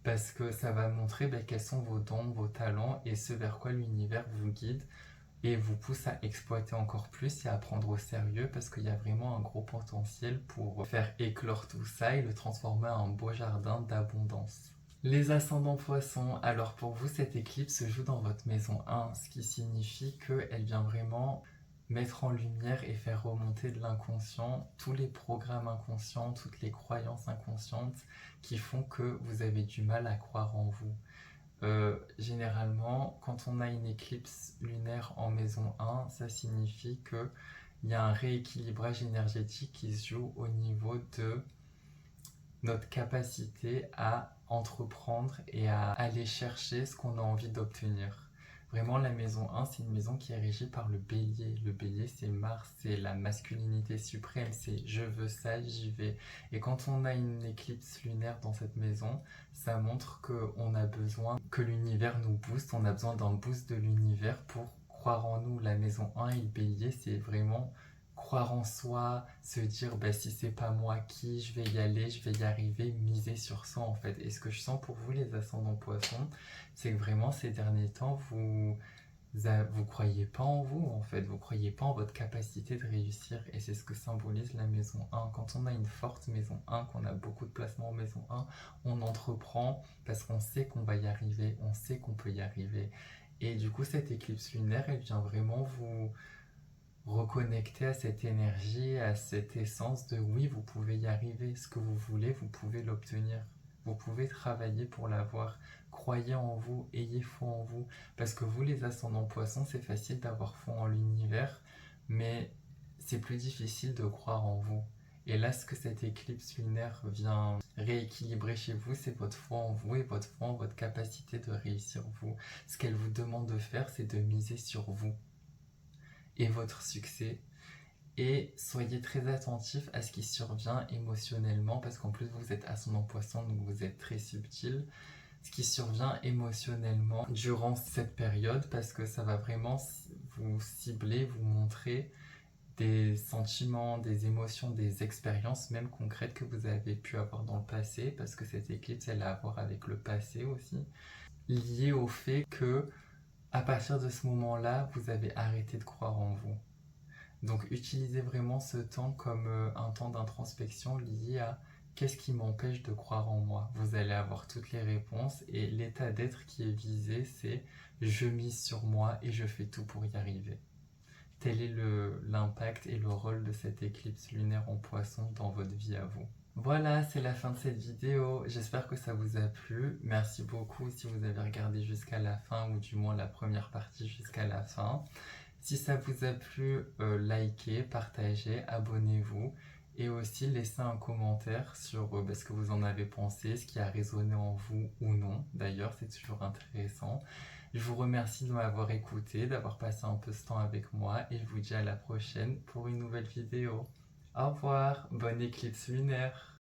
parce que ça va montrer quels sont vos dons, vos talents et ce vers quoi l'univers vous guide et vous pousse à exploiter encore plus et à prendre au sérieux parce qu'il y a vraiment un gros potentiel pour faire éclore tout ça et le transformer en un beau jardin d'abondance. Les ascendants poissons, alors pour vous cette éclipse se joue dans votre maison 1, ce qui signifie qu'elle vient vraiment mettre en lumière et faire remonter de l'inconscient tous les programmes inconscients, toutes les croyances inconscientes qui font que vous avez du mal à croire en vous. Généralement, quand on a une éclipse lunaire en maison 1, ça signifie qu'il y a un rééquilibrage énergétique qui se joue au niveau de notre capacité à entreprendre et à aller chercher ce qu'on a envie d'obtenir. Vraiment, la maison 1, c'est une maison qui est régie par le bélier. Le bélier, c'est Mars, c'est la masculinité suprême, c'est je veux ça, j'y vais. Et quand on a une éclipse lunaire dans cette maison, ça montre qu'on a besoin que l'univers nous booste, on a besoin d'un boost de l'univers pour croire en nous. La maison 1 et le bélier, c'est vraiment croire en soi, se dire si c'est pas moi qui, je vais y aller, je vais y arriver, miser sur soi en fait. Et ce que je sens pour vous les ascendants poissons, c'est que vraiment ces derniers temps, vous croyez pas en vous en fait, vous croyez pas en votre capacité de réussir et c'est ce que symbolise la maison 1. Quand on a une forte maison 1, qu'on a beaucoup de placements en maison 1, on entreprend parce qu'on sait qu'on va y arriver, on sait qu'on peut y arriver. Et du coup cette éclipse lunaire, elle vient vraiment vous reconnecter à cette énergie, à cette essence de oui, vous pouvez y arriver, ce que vous voulez, vous pouvez l'obtenir. Vous pouvez travailler pour l'avoir. Croyez en vous, ayez foi en vous. Parce que vous, les ascendants poissons, c'est facile d'avoir foi en l'univers, mais c'est plus difficile de croire en vous. Et là, ce que cette éclipse lunaire vient rééquilibrer chez vous, c'est votre foi en vous et votre foi en votre capacité de réussir vous. Ce qu'elle vous demande de faire, c'est de miser sur vous et votre succès Et soyez très attentif à ce qui survient émotionnellement, parce qu'en plus vous êtes ascendant poisson, donc vous êtes très subtil. Ce qui survient émotionnellement durant cette période, parce que ça va vraiment vous cibler, vous montrer des sentiments, des émotions, des expériences même concrètes que vous avez pu avoir dans le passé, parce que cette éclipse, elle a à voir avec le passé aussi, lié au fait que à partir de ce moment-là, vous avez arrêté de croire en vous. Donc utilisez vraiment ce temps comme un temps d'introspection lié à qu'est-ce qui m'empêche de croire en moi. Vous allez avoir toutes les réponses et l'état d'être qui est visé, c'est je mise sur moi et je fais tout pour y arriver. Tel est l'impact et le rôle de cette éclipse lunaire en poisson dans votre vie à vous. Voilà, c'est la fin de cette vidéo. J'espère que ça vous a plu. Merci beaucoup si vous avez regardé jusqu'à la fin, ou du moins la première partie jusqu'à la fin. Si ça vous a plu, likez, partagez, abonnez-vous. Et aussi laissez un commentaire sur ce que vous en avez pensé, ce qui a résonné en vous ou non. D'ailleurs, c'est toujours intéressant. Je vous remercie de m'avoir écouté, d'avoir passé un peu ce temps avec moi, et je vous dis à la prochaine pour une nouvelle vidéo. Au revoir, bonne éclipse lunaire!